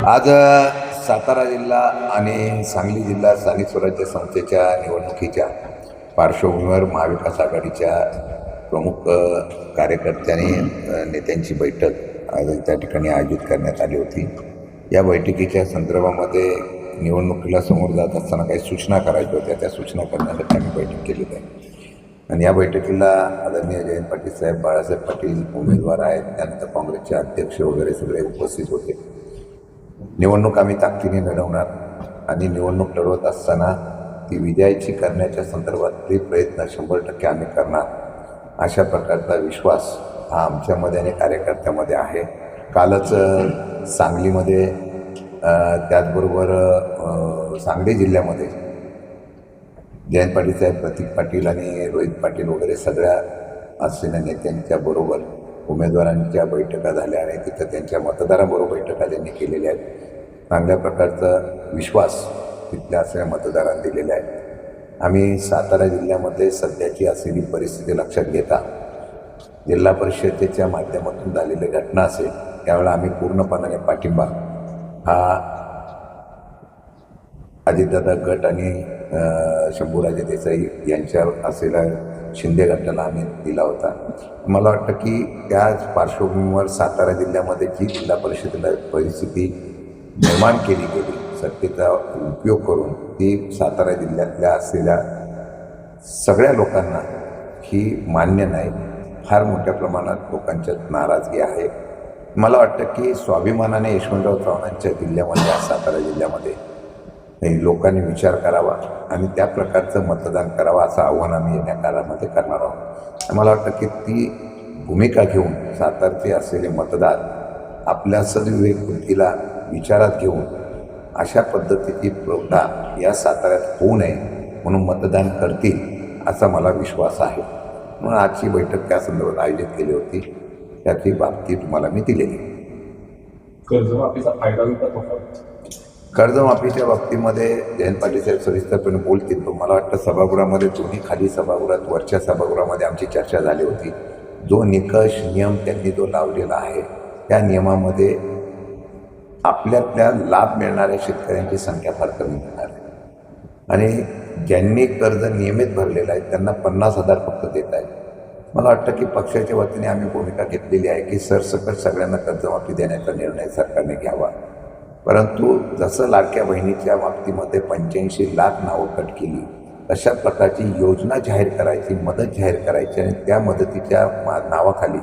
आज सातारा जिल्हा आणि सांगली जिल्हा स्थानिक स्वराज्य संस्थेच्या निवडणुकीच्या पार्श्वभूमीवर महाविकास आघाडीच्या प्रमुख कार्यकर्त्यांनी नेत्यांची बैठक आज त्या ठिकाणी आयोजित करण्यात आली होती. या बैठकीच्या संदर्भामध्ये निवडणुकीला समोर जात असताना काही सूचना करायच्या होत्या, त्या सूचना करण्यासाठी आम्ही बैठक केलेली आहे. आणि या बैठकीला आदरणीय जयंत पाटील साहेब, बाळासाहेब पाटील उमेदवार आहेत, त्यानंतर काँग्रेसचे अध्यक्ष वगैरे सगळे उपस्थित होते. निवडणूक आम्ही ताकदीने लढवणार आणि निवडणूक लढवत असताना ती विजयाची करण्याच्या संदर्भातले प्रयत्न 100% आम्ही करणार, अशा प्रकारचा विश्वास हा आमच्यामध्ये आणि कार्यकर्त्यामध्ये आहे. कालच सांगलीमध्ये त्याचबरोबर सांगली जिल्ह्यामध्ये जयंत पाटील साहेब, प्रतीक पाटील आणि रोहित पाटील वगैरे सगळ्या असलेल्या नेत्यांच्या बरोबर उमेदवारांच्या बैठका झाल्या आणि तिथं त्यांच्या मतदारांबरोबर बैठका त्यांनी केलेल्या आहेत. चांगल्या प्रकारचा विश्वास तिथल्या असलेल्या मतदारांना दिलेला आहे. आम्ही सातारा जिल्ह्यामध्ये सध्याची असलेली परिस्थिती लक्षात घेता जिल्हा परिषदेच्या माध्यमातून झालेली घटना असेल त्यावेळेला आम्ही पूर्णपणाने पाठिंबा हा अजितदादा गट आणि शंभूराजे देसाई यांच्यावर असलेला शिंदे गटाला आम्ही दिला होता. मला वाटतं की त्याच पार्श्वभूमीवर सातारा जिल्ह्यामध्ये जी जिल्हा परिषदेला परिस्थिती निर्माण केली गेली, सत्तेचा उपयोग करून ती सातारा जिल्ह्यातल्या असलेल्या सगळ्या लोकांना ही मान्य नाही. फार मोठ्या प्रमाणात लोकांच्यात नाराजगी आहे. मला वाटतं की स्वाभिमानाने यशवंतराव चव्हाणांच्या जिल्ह्यामध्ये, सातारा जिल्ह्यामध्ये लोकांनी विचार करावा आणि त्या प्रकारचं मतदान करावं असं आव्हान आम्ही येण्या काळामध्ये करणार आहोत. मला वाटतं की ती भूमिका घेऊन सातारचे असलेले मतदार आपल्या सद्विवेक बुद्धीला विचारात घेऊन अशा पद्धतीची प्रथा या साताऱ्यात होऊ नये म्हणून मतदान करतील असा मला विश्वास आहे. म्हणून आजची बैठक त्या संदर्भात आयोजित केली होती. त्याची बाबती तुम्हाला मी दिलेली. कर्जमाफीचा फायदा कर्जमाफीच्या बाबतीमध्ये जयंत पाटील साहेब सविस्तरपणे बोलतील. पण मला वाटतं सभागृहामध्ये दोन्ही खाली सभागृहात वरच्या सभागृहामध्ये आमची चर्चा झाली होती. जो निकष नियम त्यांनी जो लावलेला आहे त्या नियमामध्ये आपल्यातल्या लाभ मिळणाऱ्या शेतकऱ्यांची संख्या फार कमी होणार आहे आणि ज्यांनी कर्ज नियमित भरलेलं आहे त्यांना 50,000 फक्त देत आहेत. मला वाटतं की पक्षाच्या वतीने आम्ही भूमिका घेतलेली आहे की सरसकट सगळ्यांना कर्जमाफी देण्याचा निर्णय सरकारने घ्यावा. परंतु जसं लाडक्या बहिणीच्या बाबतीमध्ये 85 लाख नावं कट केली, तशा प्रकारची योजना जाहीर करायची, मदत जाहीर करायची आणि त्या मदतीच्या नावाखाली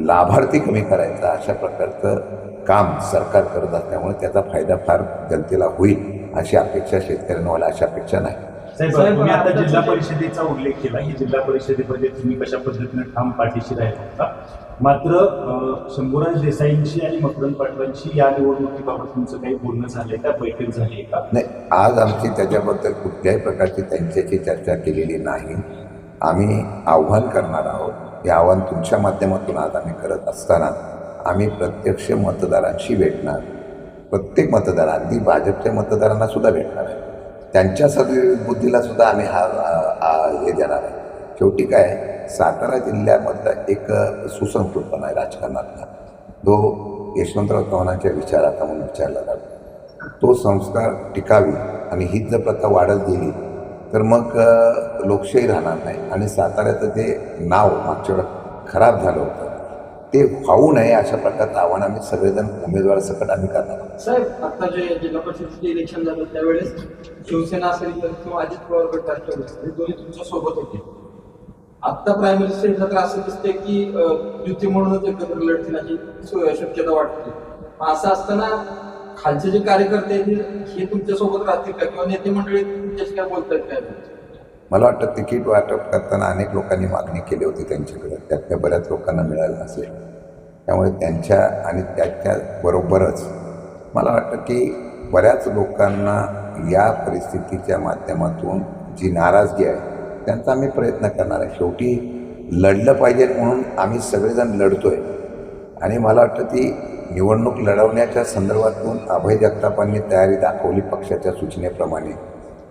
लाभार्थी कमी करायचा, अशा प्रकारचं काम सरकार करत असल्यामुळे त्याचा फायदा फार जनतेला होईल अशी अपेक्षा शेतकऱ्यांना व्हायला, अशी अपेक्षा नाही. साहेब, तुम्ही आता जिल्हा परिषदेचा उल्लेख केला की जिल्हा परिषदेमध्ये तुम्ही कशा पद्धतीने ठाम पाठीशी राहिला होता. मात्र शंभूराज देसाईंशी आणि मकरंद पाटलांशी या निवडणुकीबाबत तुमचं काही बोलणं झालंय का, बैठक झाली आहे का? नाही, आज आमची त्याच्याबद्दल कुठल्याही प्रकारची त्यांच्याशी चर्चा केलेली नाही. आम्ही आव्हान करणार आहोत. हे आव्हान तुमच्या माध्यमातून आज आम्ही करत असताना आम्ही प्रत्यक्ष मतदारांशी भेटणार, प्रत्येक मतदार, अगदी भाजपच्या मतदारांना सुद्धा भेटणार आहे. त्यांच्या सद्विवेक बुद्धीला सुद्धा आम्ही हे देणार आहे. शेवटी काय, सातारा जिल्ह्यामधला एक सुसंस्कृतपणा आहे राजकारणातला, जो यशवंतराव चव्हाणांच्या विचाराचा म्हणून विचारला जातो. तो संस्कार टिकावी आणि हीच जर प्रथा वाढत गेली तर मग लोकशाही राहणार नाही आणि साताऱ्याचं ते नाव मागच्या वेळेला खराब झालं होतं ते व्हावू नये अशा प्रकारचं आव्हान आम्ही सगळेजण उमेदवार सकट आम्ही करणार आहोत. साहेब, आता जे जिल्हा परिषदेचे इलेक्शन झालं त्यावेळेस शिवसेना असेल किंवा अजित पवार गट राष्ट्रवादी हे दोन्ही तुमच्या सोबत होते. आत्ता प्रायमरी स्टेजला तर असं दिसतंय की युती म्हणूनच एकत्र लढतील अशी शक्यता वाटते. असं असताना खालचे जे कार्यकर्ते आहेत हे तुमच्या सोबत राहतील का किंवा नेते मंडळी तुमच्याशी काय बोलतायत काय? मला वाटतं तिकीट वाटप करताना अनेक लोकांनी मागणी केली होती त्यांच्याकडे, त्यातल्या बऱ्याच लोकांना मिळालं नसेल. त्यामुळे त्यांच्या आणि त्याच्याबरोबरच मला वाटतं की बऱ्याच लोकांना या परिस्थितीच्या माध्यमातून जी नाराजगी आहे त्यांचा आम्ही प्रयत्न करणार आहे. शेवटी लढलं पाहिजे म्हणून आम्ही सगळेजण लढतोय आणि मला वाटतं ती निवडणूक लढवण्याच्या संदर्भातून अभय जगतापांनी तयारी दाखवली पक्षाच्या सूचनेप्रमाणे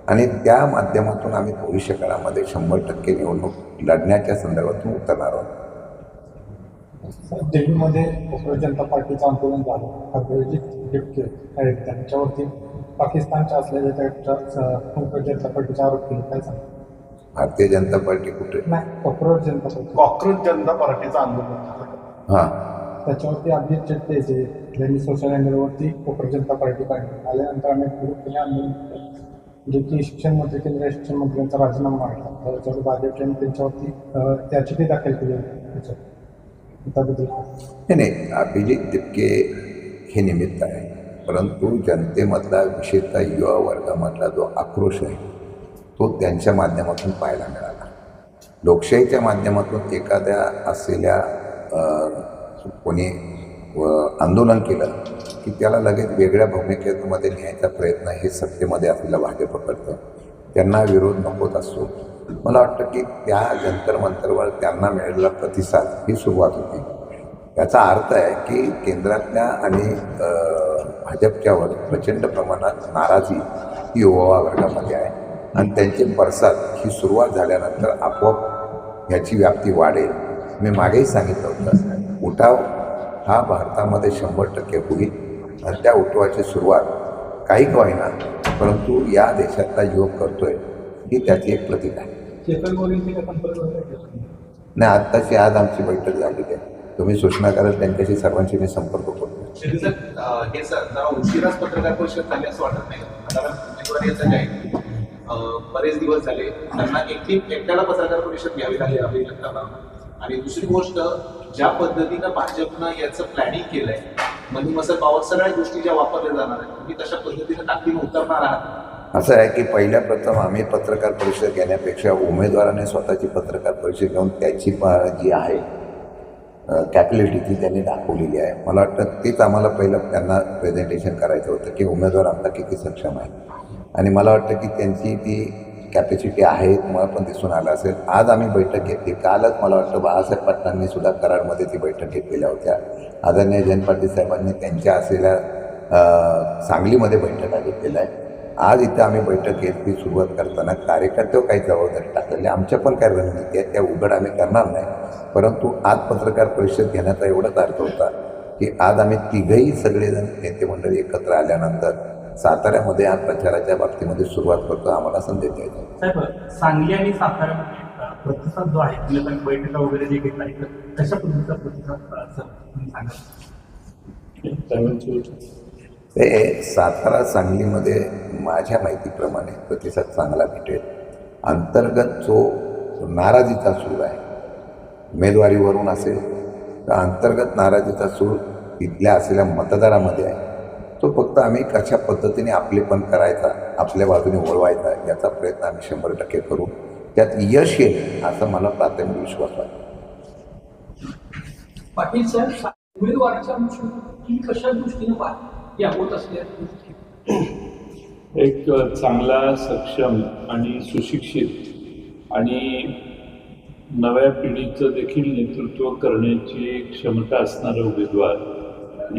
आणि त्या माध्यमातून आम्ही भविष्य काळामध्ये 100% निवडणूक लढण्याच्या संदर्भातून उतरणार आहोत. दिल्लीमध्ये भारतीय जनता पार्टीचं आंदोलन झालं. अभिजित डिपके आहेत त्यांच्यावरती पाकिस्तानच्या असलेल्या भारतीय जनता पार्टीचा आरोप केले. काय सांगा? भारतीय जनता पार्टी कुठे? नाही, कॉक्रोच जनता पार्टी. कॉक्रोच जनता पार्टीचं आंदोलन झालं. हां, त्याच्यावरती अभिजित डिपके जे त्यांनी सोशल हँडलवरती कॉक्रोच जनता पार्टी काढली. आल्यानंतर आम्ही पुढे आंदोलन केलं, जे की शिक्षण मंत्री केंद्रीय शिक्षण मंत्र्यांचा राजीनामा मागला. त्याच्यावर भाजपने त्यांच्यावरती याचिका दाखल केली होती. त्याबद्दल नाही, अभिजित दिपके हे निमित्त आहे, परंतु जनतेमधला विशेषतः युवा वर्गामधला जो आक्रोश आहे तो त्यांच्या माध्यमातून पाहायला मिळाला. लोकशाहीच्या माध्यमातून एखाद्या असलेल्या कोणी आंदोलन केलं की त्याला लगेच वेगळ्या भूमिकेमध्ये न्यायचा प्रयत्न हे सत्तेमध्ये असलेलं भाजप करतं. त्यांना विरोध नकोच असतो. मला वाटतं की त्या जंतर मंतरवर त्यांना मिळालेला प्रतिसाद ही सुरुवात होती. याचा अर्थ आहे की केंद्रातल्या आणि भाजपच्यावर प्रचंड प्रमाणात नाराजी ही युवा वर्गामध्ये आहे आणि त्यांचे पडसाद ही सुरुवात झाल्यानंतर आपोआप ह्याची व्याप्ती वाढेल. मी मागेही सांगितलं होतं, उठाव हा भारतामध्ये 100% होईल आणि त्या उठावाची सुरुवात काही का होईना परंतु या देशातला युवक करतोय ही त्याची एक प्रतीक आहे. नाही, आत्ताची आज आमची बैठक झालेली आहे. तुम्ही सूचना कराल त्यांच्याशी सर्वांशी मी संपर्क करतो. हे सर जरा उशिराच पत्रकार परिषद झाली असं वाटत नाही. कारण उमेदवारी येत आहे, बरेच दिवस झाले त्यांना एकट्याला पत्रकार परिषद घ्यावी लागली अभिजित जनता. आणि दुसरी गोष्ट, ज्या पद्धतीनं भाजपनं याचं प्लॅनिंग केलंय, म्हणजे मसल पावर सगळ्या गोष्टी ज्या वापरल्या जाणार आहेत, तुम्ही तशा पद्धतीनं ताकदीनं उतरणार आहात. असं आहे की पहिल्या प्रथम आम्ही पत्रकार परिषद घेण्यापेक्षा उमेदवाराने स्वतःची पत्रकार परिषद घेऊन त्याची जी आहे कॅपॅबिलिटी ती त्यांनी दाखवलेली आहे. मला वाटतं तेच आम्हाला पहिलं त्यांना प्रेझेंटेशन करायचं होतं की उमेदवार आमचा किती सक्षम आहे आणि मला वाटतं की त्यांची ती कॅपॅसिटी आहे. तुम्हाला पण दिसून आलं असेल. आज आम्ही बैठक घेतली. कालच मला वाटतं बाळासाहेब पाटलांनी सुद्धा कराडमध्ये ती बैठक घेतलेल्या होत्या. आदरणीय जयंत पाटील साहेबांनी त्यांच्या असलेल्या सांगलीमध्ये बैठका घेतलेल्या आहे. आज इथं आम्ही बैठक घेतली. सुरुवात करताना कार्यकर्ते काही जबाबदारी टाकलेली, आमच्या पण काही रणनीती आहेत त्या उघड आम्ही करणार नाही. परंतु आज पत्रकार परिषद घेण्याचा एवढाच अर्थ होता की आज आम्ही तिघही सगळेजण नेते मंडळी एकत्र आल्यानंतर साताऱ्यामध्ये हा प्रचाराच्या बाबतीमध्ये सुरुवात करतो. आम्हाला संदेश द्यायचा. साहेब, सांगली आणि साताऱ्यामध्ये प्रतिसाद जो आहे तुम्ही बैठका वगैरे जे घेतला आहे, कशा पद्धतीचा प्रतिसाद सांगा? ते सातारा सांगलीमध्ये माझ्या माहितीप्रमाणे प्रतिसाद चांगला भेटेल. अंतर्गत जो नाराजीचा सूर आहे उमेदवारीवरून असेल तर अंतर्गत नाराजीचा सूर इथल्या असलेल्या मतदारामध्ये आहे. तो फक्त आम्ही कशा पद्धतीने आपलेपण करायचा, आपल्या बाजूने वळवायचा याचा प्रयत्न आम्ही 100% करू. त्यात यश येईल असं मला प्राथमिक विश्वास वाटतो. पाटील साहेब, उमेदवाराच्या तुम्ही कशा दृष्टीनं या होत असल्या एक चांगला, सक्षम आणि सुशिक्षित आणि नव्या पिढीचं देखील नेतृत्व करण्याची क्षमता असणारा उमेदवार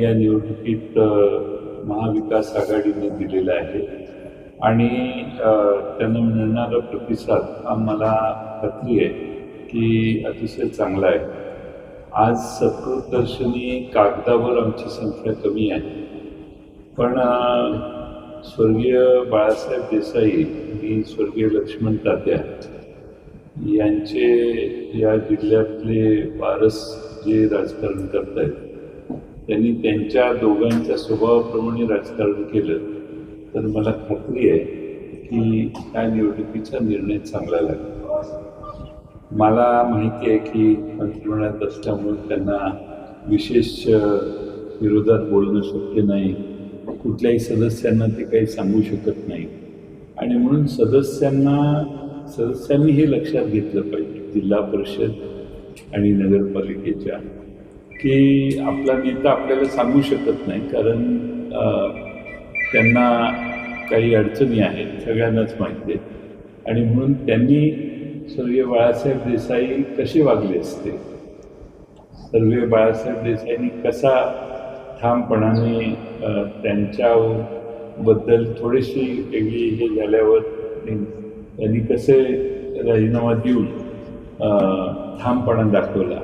या निवडणुकीत महाविकास आघाडीने दिलेला आहे आणि त्यांना मिळणारा प्रतिसाद आम्हाला खात्री आहे की अतिशय चांगला आहे. आज सत्कृतदर्शनी कागदावर आमची संख्या कमी आहे, पण स्वर्गीय बाळासाहेब देसाई आणि स्वर्गीय लक्ष्मण तात्या यांचे या जिल्ह्यातले वारस जे राजकारण करत आहेत त्यांनी त्यांच्या दोघांच्या स्वभावाप्रमाणे राजकारण केलं तर मला खात्री आहे की त्या निवडणुकीचा निर्णय चांगला लागेल. मला माहिती आहे की मंत्रिमंडळात असल्यामुळे त्यांना विशेष विरोधात बोलणं शक्य नाही. कुठल्याही सदस्यांना ते काही सांगू शकत नाही आणि म्हणून सदस्यांनी हे लक्षात घेतलं पाहिजे जिल्हा परिषद आणि नगरपालिकेच्या की आपला नेता आपल्याला सांगू शकत नाही कारण त्यांना काही अडचणी आहेत सगळ्यांनाच माहिती आहे आणि म्हणून त्यांनी स्वर्गीय बाळासाहेब देसाई कसे वागले असते, स्वर्गीय बाळासाहेब देसाईंनी कसा ठामपणाने त्यांच्याबद्दल थोडीशी वेगळी हे झाल्यावर त्यांनी कसे राजीनामा देऊन ठामपणा दाखवला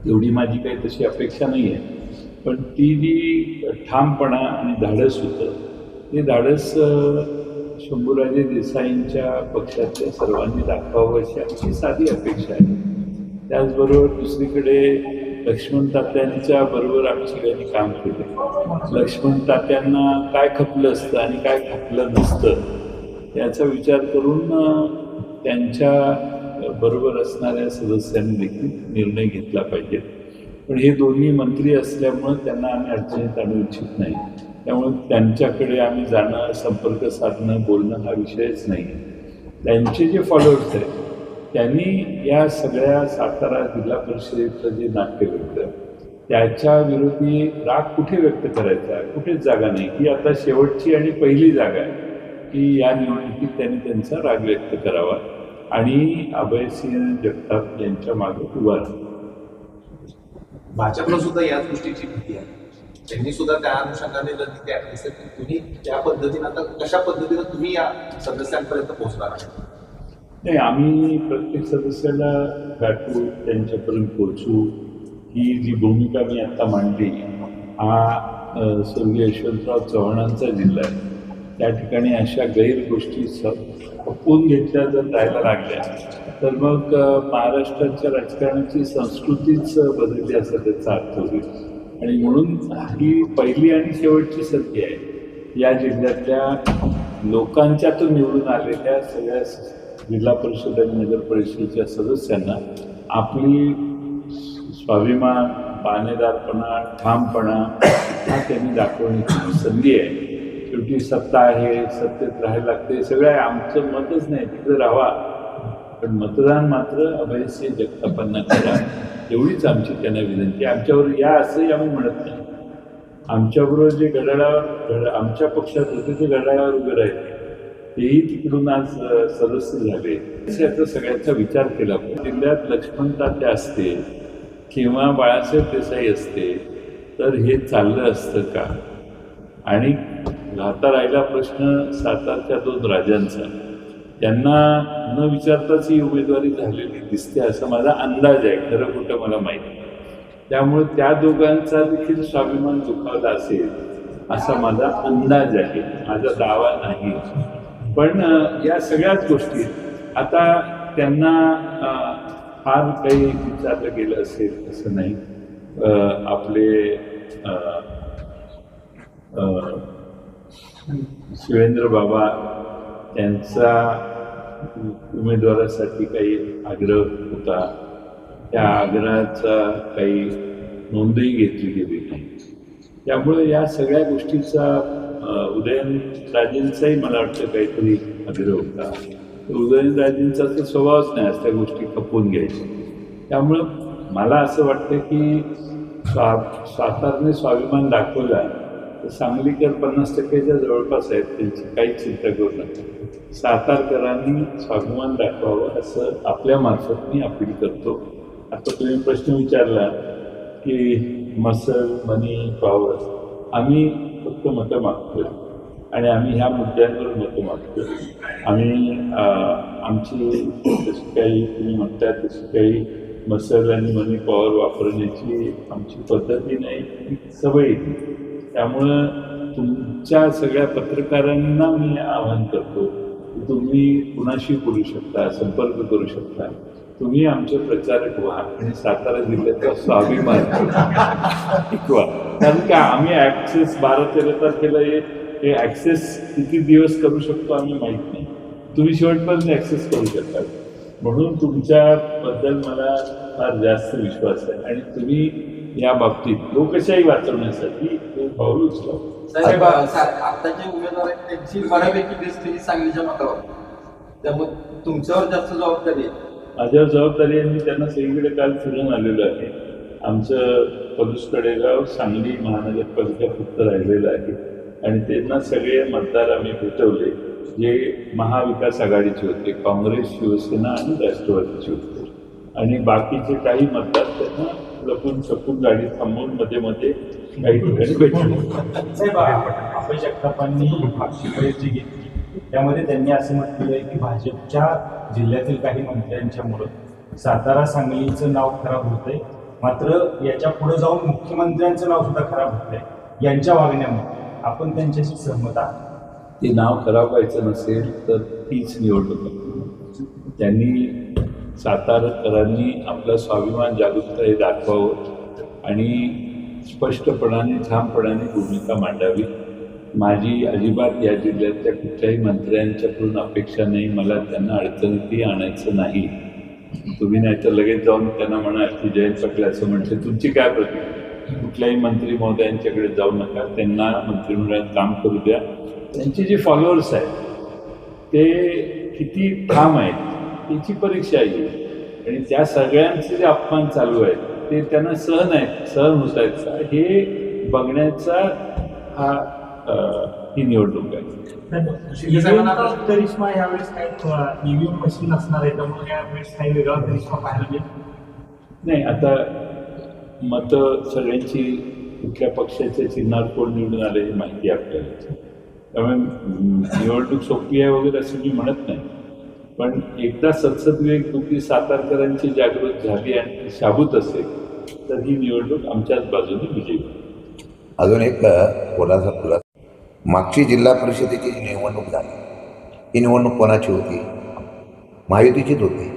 एवढी माझी काही तशी अपेक्षा नाही आहे. पण ती जी ठामपणा आणि धाडस होतं ते धाडस शंभूराजे देसाईंच्या पक्षातल्या सर्वांनी दाखवावं अशी आमची साधी अपेक्षा आहे. त्याचबरोबर दुसरीकडे लक्ष्मण तात्यांच्या बरोबर आम्ही सगळ्यांनी काम केलं. लक्ष्मण तात्यांना काय खपलं असतं आणि काय खपलं नसतं याचा विचार करून त्यांच्या बरोबर असणाऱ्या सदस्यांनी देखील निर्णय घेतला पाहिजे. पण हे दोन्ही मंत्री असल्यामुळं त्यांना आम्ही अडचणीत आणू इच्छित नाही. त्यामुळे त्यांच्याकडे आम्ही जाणं, संपर्क साधणं, बोलणं हा विषयच नाही. त्यांचे जे फॉलोअर्स आहेत त्यांनी या सगळ्या सातारा जिल्हा परिषदेचं जे नाट्य घडलं त्याच्या विरोधी राग कुठे व्यक्त करायचा, कुठेच जागा नाही. ही आता शेवटची आणि पहिली जागा आहे की या निवडणुकीत त्यांनी त्यांचा राग व्यक्त करावा आणि अभयसिंह जगताप यांच्या मागे उभा राहावा. भाजपला सुद्धा याच गोष्टीची भीती आहे. त्यांनी सुद्धा त्या अनुषंगाने जर तिथे ऍटलिस्ट तुम्ही त्या पद्धतीनं आता कशा पद्धतीनं तुम्ही या सदस्यांपर्यंत पोहोचणार आहात? नाही, आम्ही प्रत्येक सदस्याला गाठू, त्यांच्यापर्यंत पोहोचू. ही जी भूमिका मी आता मांडली हा स्वर्गीय यशवंतराव चव्हाणांचा जिल्हा आहे. त्या ठिकाणी अशा गैर गोष्टी खपवून घेतल्या जर जायला लागल्या तर मग महाराष्ट्राच्या राजकारणाची संस्कृतीच बदलली असा त्याचा अर्थ होईल. आणि म्हणून ही पहिली आणि शेवटची संधी आहे या जिल्ह्यातल्या लोकांच्यातून निवडून आलेल्या सगळ्या जिल्हा परिषद आणि नगर परिषदेच्या सदस्यांना आपली स्वाभिमान, बाणेदारपणा, ठामपणा हा त्यांनी दाखवण्याची संधी आहे. शेवटी सत्ता आहे, सत्तेत राहायला लागते, सगळं आहे. आमचं मतच नाही, तिकडे राहा, पण मतदान मात्र अभयसिंह जगतापांना करा एवढीच आमची त्यांना विनंती. आमच्यावर या असंही आम्ही म्हणत नाही. आमच्याबरोबर जे घड्याळावर आमच्या पक्षात होते ते घड्याळावर उभे राहिले तेही तिकडून आज सदस्य झाले. याचा सगळ्यांचा विचार केला पाहिजे. जिल्ह्यात लक्ष्मण तात्या असते किंवा बाळासाहेब देसाई असते तर हे चाललं असतं का? आणि आता राहिला प्रश्न सातारच्या 2 राजांचा. त्यांना न विचारताच ही उमेदवारी झालेली दिसते असा माझा अंदाज आहे, खरं खोटं मला माहीत नाही. त्यामुळे त्या दोघांचा देखील स्वाभिमान दुखावला असेल असा माझा अंदाज आहे, माझा दावा नाही. पण या सगळ्याच गोष्टी आता त्यांना फार काही विचारलं गेलं असेल असं नाही. आपले शिवेंद्र बाबा त्यांचा उमेदवारासाठी काही आग्रह होता, त्या आग्रहाचा काही नोंदही घेतली गेली नाही. त्यामुळे या सगळ्या गोष्टीचा उदयनराजेंचाही मला वाटतं काहीतरी आग्रह होता. उदयनराजेंचा तर स्वभावच नाही असल्या गोष्टी खपवून घ्यायच्या. त्यामुळं मला असं वाटतं की सातारने स्वाभिमान दाखवला तर सांगलीकर 50%च्या जवळपास आहेत, त्यांची काहीच चिंता करू नका. सातारकरांनी स्वाभिमान दाखवावं असं आपल्या मार्फत मी अपील करतो. आता तुम्ही प्रश्न विचारला की मसल, मनी, पॉवर, आम्ही फक्त मतं मागतो आणि आम्ही ह्या मुद्द्यांवर मतं मागतो. आम्ही आमची जशी काही तुम्ही म्हणता तशी काही मसल आणि मनी पॉवर वापरण्याची आमची पद्धती नाही, ती सवय. त्यामुळं तुमच्या सगळ्या पत्रकारांना मी आवाहन करतो की तुम्ही कुणाशी बोलू शकता, संपर्क करू शकता. तुम्ही आमचे प्रचारक व्हा आणि सातारा जिल्ह्याचा स्वाभिमान टिकवा. कारण का आम्ही ॲक्सेस 12-13 तारखेला हे ॲक्सेस किती दिवस करू शकतो आम्ही माहीत नाही. तुम्ही शेवटपर्यंत ॲक्सेस करू शकता. म्हणून तुमच्याबद्दल मला फार जास्त विश्वास आहे आणि तुम्ही या बाबतीत लोकशाही वाचवण्यासाठी पाऊल उचला. साहेब, आताचे उमेदवार आहेत त्यांची बऱ्यापैकी बेस्टली सांगलीच्या मतावर, त्यामुळे तुमच्यावर जास्त जबाबदारी आहे. माझ्यावर जबाबदारी आहे. मी त्यांना सगळीकडे काल फिरून आलेलो आहे. आमचं पलूस कडेगाव सांगली महानगरपालिका फक्त राहिलेलं आहे आणि त्यांना सगळे मतदार आम्ही भेटवले जे महाविकास आघाडीचे होते, काँग्रेस, शिवसेना आणि राष्ट्रवादीचे होते. आणि बाकीचे काही मतदार त्यांना लपून छपून गाडी थांबवून मध्ये मध्ये काही ठिकाणी भेटले. अभय जगतापांनी मागची परीक्षा घेतली त्यामध्ये त्यांनी असं म्हटलेलं आहे की भाजपच्या जिल्ह्यातील काही मंत्र्यांच्यामुळं सातारा सांगलीचं नाव खराब होतंय मात्र याच्या पुढे जाऊन मुख्यमंत्र्यांचं नाव सुद्धा खराब होतंय यांच्या वागण्यामुळे. आपण त्यांच्याशी सहमत आहात? ते नाव खराब व्हायचं नसेल तर तीच निवडणूक आहे. त्यांनी सातारकरांनी आपला स्वाभिमान जागरूकता हे दाखवावं आणि स्पष्टपणाने ठामपणाने भूमिका मांडावी. माझी अजिबात या जिल्ह्यातल्या कुठल्याही मंत्र्यांच्याकडून अपेक्षा नाही. मला त्यांना अडचणीतही आणायचं नाही. तुम्ही नाही तर लगेच जाऊन त्यांना म्हणाल की जयंत पाटील असं म्हणते, तुमची काय प्रतिक्रिया? कुठल्याही मंत्री महोदयांच्याकडे जाऊ नका. त्यांना मंत्रिमंडळात काम करू द्या. त्यांचे जे फॉलोअर्स आहेत ते किती ठाम आहेत याची परीक्षा येईल. आणि त्या सगळ्यांचे जे अपमान चालू आहेत ते त्यांना सहन होत आहेत का हे बघण्याचा ही निवडणूक आहे. करिश्मा यावेळेस काय ईव्हीएम मशीन असणार आहे, त्यामुळे यावेळेस काही वेगळा करिश्मा पाहायला मिळेल? नाही, आता मतं सगळ्यांची कुठल्या पक्षाच्या चिन्हावर कोण निवडून आले ही माहिती आपल्याला. त्यामुळे निवडणूक सोपी आहे वगैरे असं मी म्हणत नाही. पण एकदा सत्सद्विवेक सातारकरांची जागृत झाली आणि शाबूत असेल तर ही निवडणूक आमच्याच बाजूने विजयी. अजून एक खुलासा, मागची जिल्हा परिषदेची जी निवडणूक झाली ही निवडणूक कोणाची होती? महायुतीचीच होती.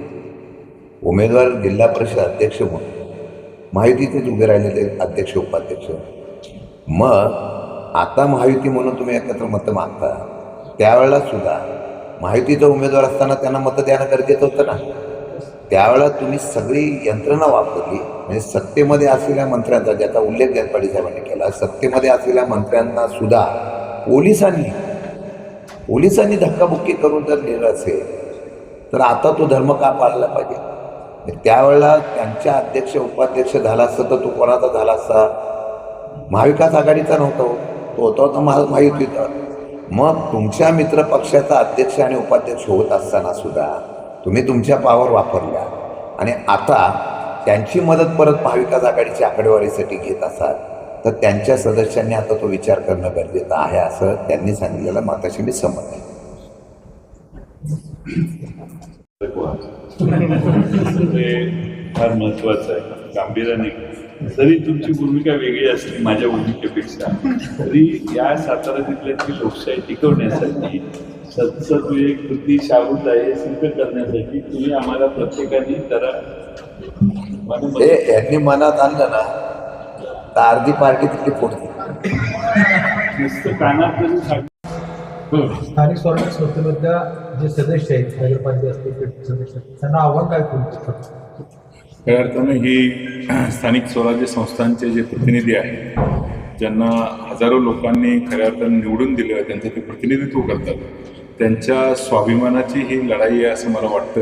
उमेदवार जिल्हा परिषद अध्यक्ष म्हणून महायुतीचेच उभे राहिलेले अध्यक्ष उपाध्यक्ष. मग आता महायुती म्हणून तुम्ही एकत्र मतं मागता, त्यावेळेला सुद्धा महायुतीचा उमेदवार असताना त्यांना मतं देणं गरजेचं होतं ना. त्यावेळेला तुम्ही सगळी यंत्रणा वापरली. म्हणजे सत्तेमध्ये असलेल्या मंत्र्यांचा, ज्याचा उल्लेख जयंत पाटील साहेबांनी केला, सत्तेमध्ये असलेल्या मंत्र्यांना सुद्धा पोलिसांनी धक्काबुक्की करून जर नेलं असेल तर आता तो धर्म का पाळला पाहिजे? त्यावेळेला त्यांच्या अध्यक्ष उपाध्यक्ष झाला असता तर तो कोणाचा झाला असता? महाविकास आघाडीचा नव्हता, तो होता महायुतीचा. मग तुमच्या मित्र पक्षाचा अध्यक्ष आणि उपाध्यक्ष होत असताना सुद्धा तुम्ही तुमच्या पावर वापरल्या आणि आता त्यांची मदत परत महाविकास आघाडीच्या आकडेवारीसाठी घेत असाल तर त्यांच्या सदस्यांनी आता तो विचार करणं गरजेचं आहे असं त्यांनी सांगितलेलं माताशी मी सहमत आहे. फार महत्वाचं आहे. गांभीर्याने जरी तुमची भूमिका वेगळी असली माझ्या भूमिकेपेक्षा, तरी या सातारा जिल्ह्यातली लोकशाही टिकवण्यासाठी सत्सद्विवेक कृती शाबूत आहे हे सिद्ध करण्यासाठी तुम्ही आम्हाला प्रत्येकाने जरा यांनी मनात आणलं ना तर अर्धी पार्टी तिथे फोडते. नुसतं कानात जरी सांग. स्थानिक स्वराज्य संस्थेमधल्या जे सदस्य आहेत, नगरपालिका असतील सदस्य, त्यांना आव्हान काय करू? खऱ्या अर्थानं ही स्थानिक स्वराज्य संस्थांचे जे प्रतिनिधी आहेत, ज्यांना हजारो लोकांनी खऱ्या अर्थानं निवडून दिलं, त्यांचं ते प्रतिनिधित्व करतात, त्यांच्या स्वाभिमानाची ही लढाई आहे असं मला वाटतं.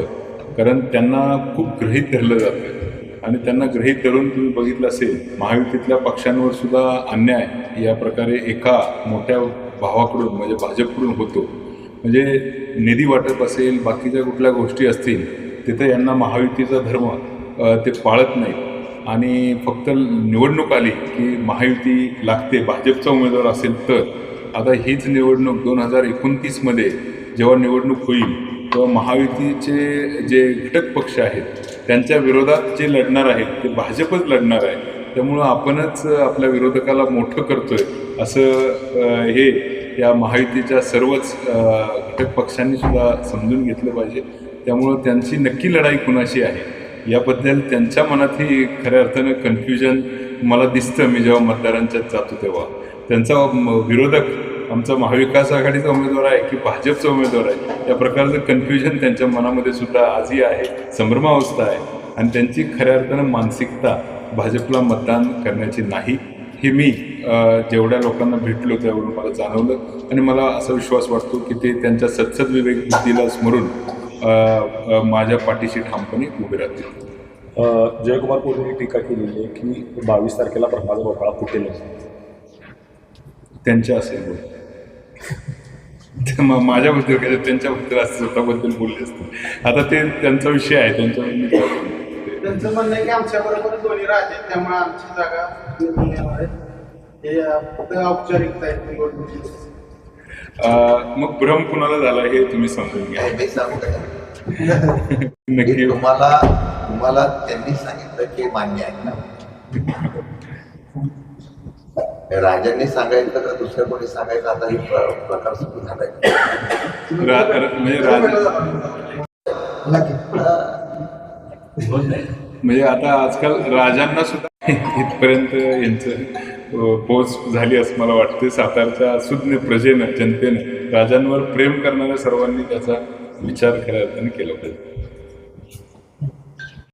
कारण त्यांना खूप गृहीत धरलं जातं आणि त्यांना गृहीत धरून तुम्ही बघितलं असेल महायुतीतल्या पक्षांवर सुद्धा अन्याय या प्रकारे एका मोठ्या भावाकडून म्हणजे भाजपकडून होतो. म्हणजे निधी वाटप असेल, बाकीच्या कुठल्या गोष्टी असतील, तिथे यांना महायुतीचा धर्म ते पाळत नाहीत आणि फक्त निवडणूक आली की महायुती लागते, भाजपचा उमेदवार असेल तर. आता हीच निवडणूक 2029मध्ये जेव्हा निवडणूक होईल तेव्हा महायुतीचे जे घटक पक्ष आहेत त्यांच्या विरोधात जे लढणार आहेत ते भाजपच लढणार आहे. त्यामुळं आपणच आपल्या विरोधकाला मोठं करतोय असं हे या महायुतीच्या सर्वच घटक पक्षांनी सुद्धा समजून घेतलं पाहिजे. त्यामुळं त्यांची नक्की लढाई कुणाशी आहे याबद्दल त्यांच्या मनातही खऱ्या अर्थानं कन्फ्युजन मला दिसतं. मी जेव्हा मतदारांच्यात जातो तेव्हा त्यांचा विरोधक आमचा महाविकास आघाडीचा उमेदवार आहे की भाजपचा उमेदवार आहे या प्रकारचं कन्फ्युजन त्यांच्या मनामध्ये सुद्धा आजही आहे, संभ्रमावस्था आहे. आणि त्यांची खऱ्या अर्थानं मानसिकता भाजपला मतदान करण्याची नाही हे मी जेवढ्या लोकांना भेटलो त्यावरून मला जाणवलं. आणि मला असा विश्वास वाटतो की ते त्यांच्या सत्सद्विवेक बुद्धीला स्मरून माझ्या पाठीशी ठामपणे उभे राहतील. जयकुमार पोलींनी टीका केलेली आहे की 22 तारखेला ब्रह्माचा घोटाळा फुटेल. त्यांच्या असेल माझ्याबद्दल काय त्यांच्याबद्दल असं स्वतःबद्दल बोलले असते. आता ते त्यांचा विषय आहे, त्यांचं म्हणणं आहे की आमच्याबरोबर दोन्ही राहते त्यामुळे आमची जागा हे फक्त औपचारिकता आहे निवडणुकीची. मग भ्रम कुणाला झाला हे तुम्ही समजून घ्या. मी सांगू का नक्की तुम्हाला त्यांनी सांगितलं की मान्य आहे ना. राजांनी सांगायचं का दुसऱ्या कोणी सांगायचं आता हे प्रकार सुरू झालाय. म्हणजे म्हणजे आता आजकाल राजांना सुद्धा इथपर्यंत यांचं पोच झाली असं मला वाटते. सातारच्या सुज्ञ प्रजेनं जनतेनं राजांवर प्रेम करणाऱ्या सर्वांनी त्याचा विचार खऱ्या अर्थाने केला पाहिजे.